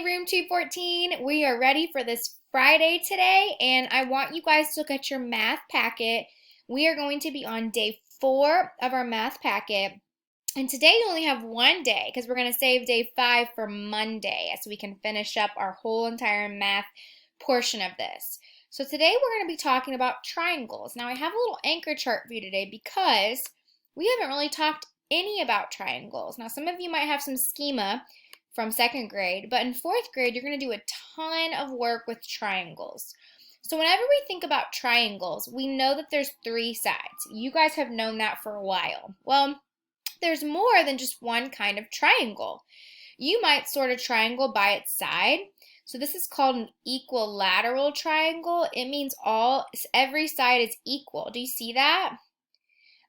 Room 214. We are ready for this Friday today, and I want you guys to look at your math packet. We are going to be on day 4 of our math packet, and today you only have one day because we're going to save day 5 for Monday so we can finish up our whole entire math portion of this. So today we're going to be talking about triangles. Now I have a little anchor chart for you today because we haven't really talked any about triangles. Now some of you might have some schema from 2nd grade, but in 4th grade, you're going to do a ton of work with triangles. So whenever we think about triangles, we know that there's 3 sides. You guys have known that for a while. Well, there's more than just one kind of triangle. You might sort a triangle by its side. So this is called an equilateral triangle. It means every side is equal. Do you see that?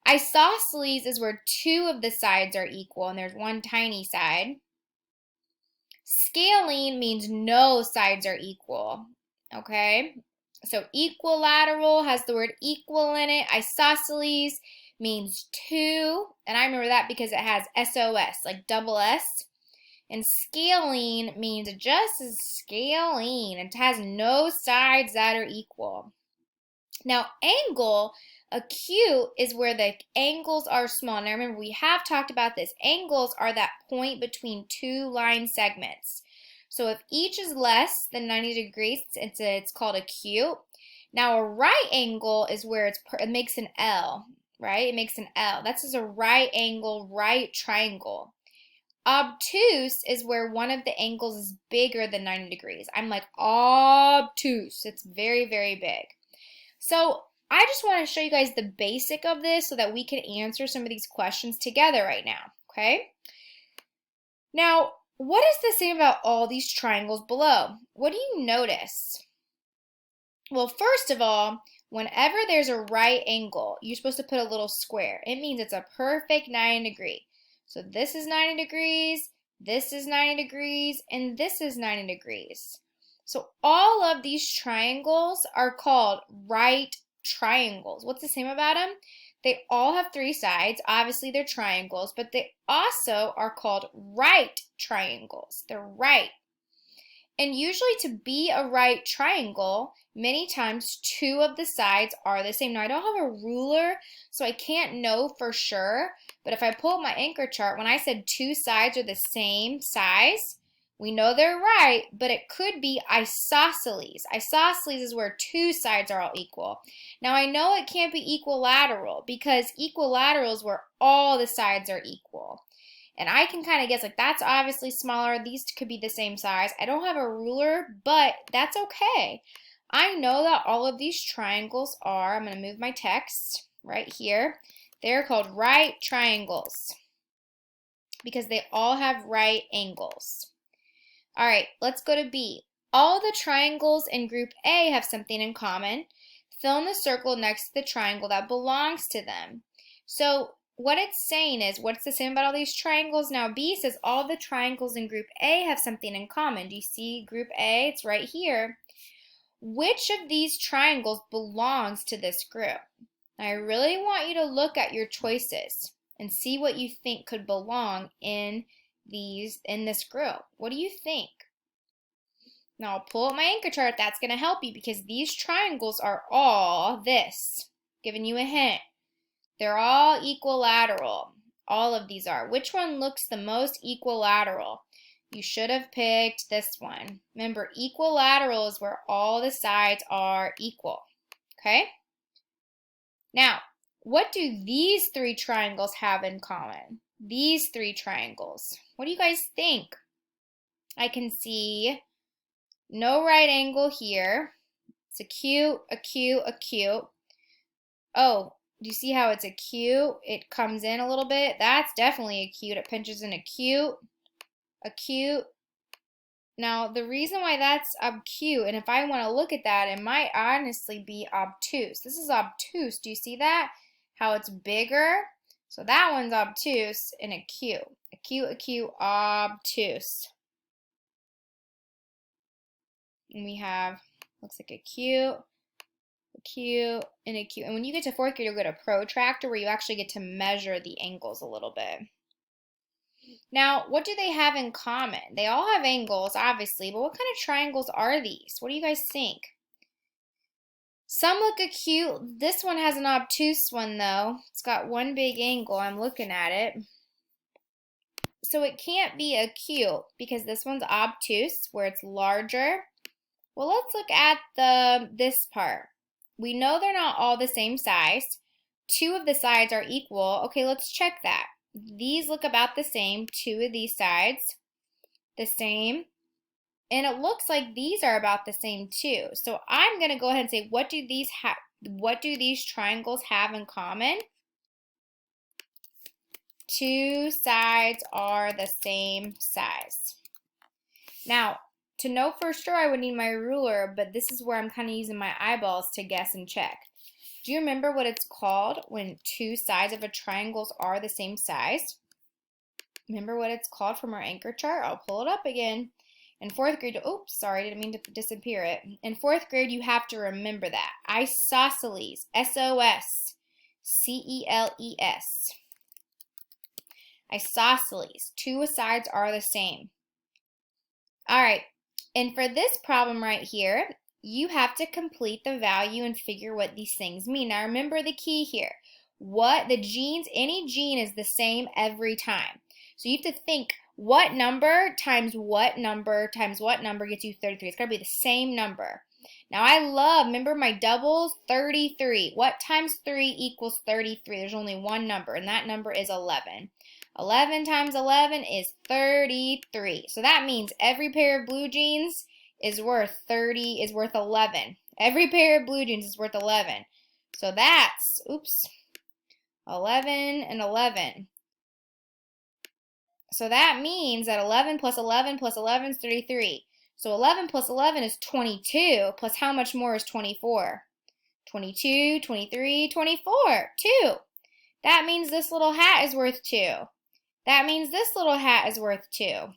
Isosceles is where 2 of the sides are equal and there's one tiny side. Scaling means no sides are equal, okay? So equilateral has the word equal in it. Isosceles means 2, and I remember that because it has SOS, like double S. And scaling means just as scaling. It has no sides that are equal. Now, angle, acute, is where the angles are small. Now, remember, we have talked about this. Angles are that point between 2 line segments. So if each is less than 90 degrees, it's called acute. Now, a right angle is where it makes an L, right? It makes an L. That's just a right angle, right triangle. Obtuse is where one of the angles is bigger than 90 degrees. I'm like obtuse. It's very, very big. So I just want to show you guys the basic of this so that we can answer some of these questions together right now, okay? Now, what is the same about all these triangles below? What do you notice? Well, first of all, whenever there's a right angle, you're supposed to put a little square. It means it's a perfect 90 degree. So this is 90 degrees, this is 90 degrees, and this is 90 degrees. So all of these triangles are called right triangles. What's the same about them? They all have 3 sides. Obviously, they're triangles, but they also are called right triangles. They're right. And usually to be a right triangle, many times 2 of the sides are the same. Now, I don't have a ruler, so I can't know for sure. But if I pull up my anchor chart, when I said 2 sides are the same size, we know they're right, but it could be isosceles. Isosceles is where 2 sides are all equal. Now, I know it can't be equilateral because equilateral is where all the sides are equal. And I can kind of guess, like, that's obviously smaller. These could be the same size. I don't have a ruler, but that's okay. I know that all of these triangles are, I'm going to move my text right here. They're called right triangles because they all have right angles. All right, let's go to B. All the triangles in group A have something in common. Fill in the circle next to the triangle that belongs to them. So what it's saying is, what's the same about all these triangles? Now B says all the triangles in group A have something in common. Do you see group A? It's right here. Which of these triangles belongs to this group? Now I really want you to look at your choices and see what you think could belong in this group. What do you think? Now I'll pull up my anchor chart. That's going to help you because these triangles are all this. Giving you a hint. They're all equilateral. All of these are. Which one looks the most equilateral? You should have picked this one. Remember, equilateral is where all the sides are equal. Okay? Now, what do these 3 triangles have in common? These 3 triangles. What do you guys think? I can see no right angle here. It's acute, acute, acute. Oh, do you see how it's acute? It comes in a little bit. That's definitely acute. It pinches in acute, acute. Now, the reason why that's obtuse, and if I want to look at that, it might honestly be obtuse. This is obtuse. Do you see that? How it's bigger? So that one's obtuse and acute. Acute, acute, obtuse. And we have, looks like acute, acute, and acute. And when you get to 4th grade, you'll get a protractor where you actually get to measure the angles a little bit. Now, what do they have in common? They all have angles, obviously, but what kind of triangles are these? What do you guys think? Some look acute. This one has an obtuse one, though. It's got one big angle. I'm looking at it. So it can't be acute because this one's obtuse, where it's larger. Well, let's look at this part. We know they're not all the same size. Two of the sides are equal. Okay, let's check that. These look about the same. Two of these sides, the same. And it looks like these are about the same too. So I'm going to go ahead and say, what do these triangles have in common? Two sides are the same size. Now, to know for sure, I would need my ruler, but this is where I'm kind of using my eyeballs to guess and check. Do you remember what it's called when two sides of a triangle are the same size? Remember what it's called from our anchor chart? I'll pull it up again. In fourth grade, oops, sorry, didn't mean to disappear it. In fourth grade, you have to remember that. Isosceles, S-O-S-C-E-L-E-S. Isosceles, two sides are the same. All right, and for this problem right here, you have to complete the value and figure what these things mean. Now remember the key here. Any gene is the same every time. So you have to think what number times what number times what number gets you 33. It's got to be the same number. Now remember my doubles, 33. What times 3 equals 33? There's only one number, and that number is 11. 11 times 11 is 33. So that means every pair of blue jeans is worth 11. Every pair of blue jeans is worth 11. So that's, 11 and 11. So that means that 11 plus 11 plus 11 is 33. So 11 plus 11 is 22, plus how much more is 24? 22, 23, 24, 2. That means this little hat is worth 2. That means this little hat is worth 2.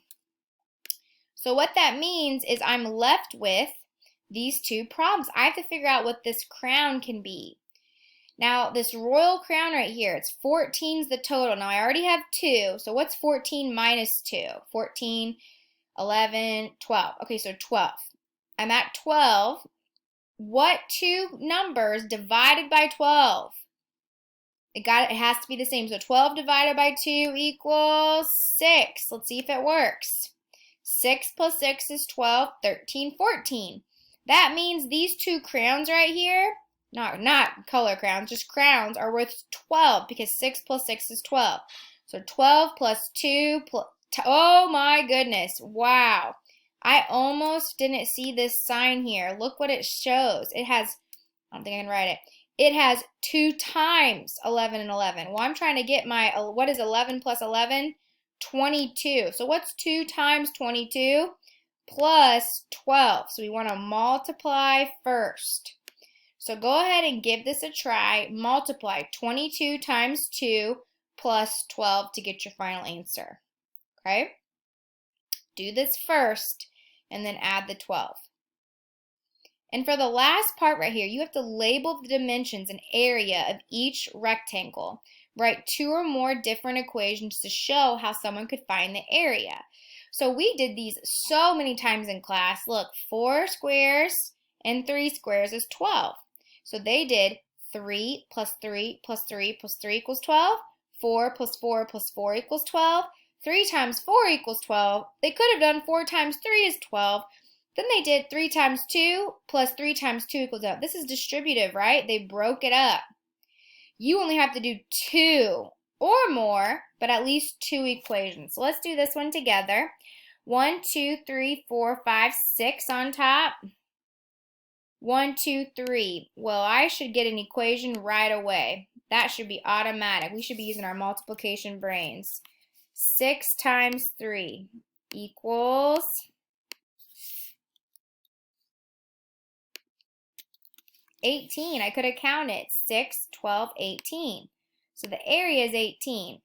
So what that means is I'm left with these two problems. I have to figure out what this crown can be. Now, this royal crown right here, it's 14's the total. Now, I already have 2, so what's 14 minus 2? 14, 11, 12. Okay, so 12. I'm at 12. What two numbers divided by 12? It has to be the same. So 12 divided by 2 equals 6. Let's see if it works. 6 plus 6 is 12, 13, 14. That means these two crowns right here, not color crowns, just crowns, are worth 12 because 6 plus 6 is 12. So 12 plus 2 plus, oh my goodness, wow. I almost didn't see this sign here. Look what it shows. It has, I don't think I can write it. It has 2 times 11 and 11. Well, I'm trying to get my, what is 11 plus 11? 22. So what's 2 times 22? Plus 12. So we want to multiply first. So go ahead and give this a try. Multiply 22 times 2 plus 12 to get your final answer. Okay? Do this first and then add the 12. And for the last part right here, you have to label the dimensions and area of each rectangle. Write 2 or more different equations to show how someone could find the area. So we did these so many times in class. Look, 4 squares and 3 squares is 12. So they did 3 plus 3 plus 3 plus 3 equals 12. 4 plus 4 plus 4 equals 12. 3 times 4 equals 12. They could have done 4 times 3 is 12. Then they did 3 times 2 plus 3 times 2 equals 12. This is distributive, right? They broke it up. You only have to do 2 or more, but at least 2 equations. So let's do this one together. 1, 2, 3, 4, 5, 6 on top. 1, 2, 3. Well, I should get an equation right away. That should be automatic. We should be using our multiplication brains. 6 times 3 equals 18. I could have counted 6, 12, 18. So the area is 18.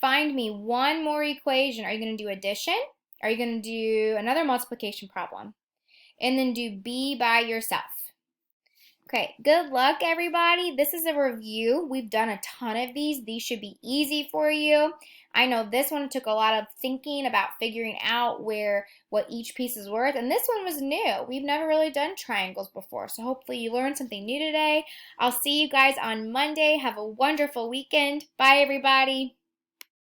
Find me one more equation. Are you going to do addition? Are you going to do another multiplication problem? And then do B by yourself. Okay, good luck, everybody. This is a review. We've done a ton of these. These should be easy for you. I know this one took a lot of thinking about figuring out what each piece is worth, and this one was new. We've never really done triangles before, so hopefully you learned something new today. I'll see you guys on Monday. Have a wonderful weekend. Bye, everybody.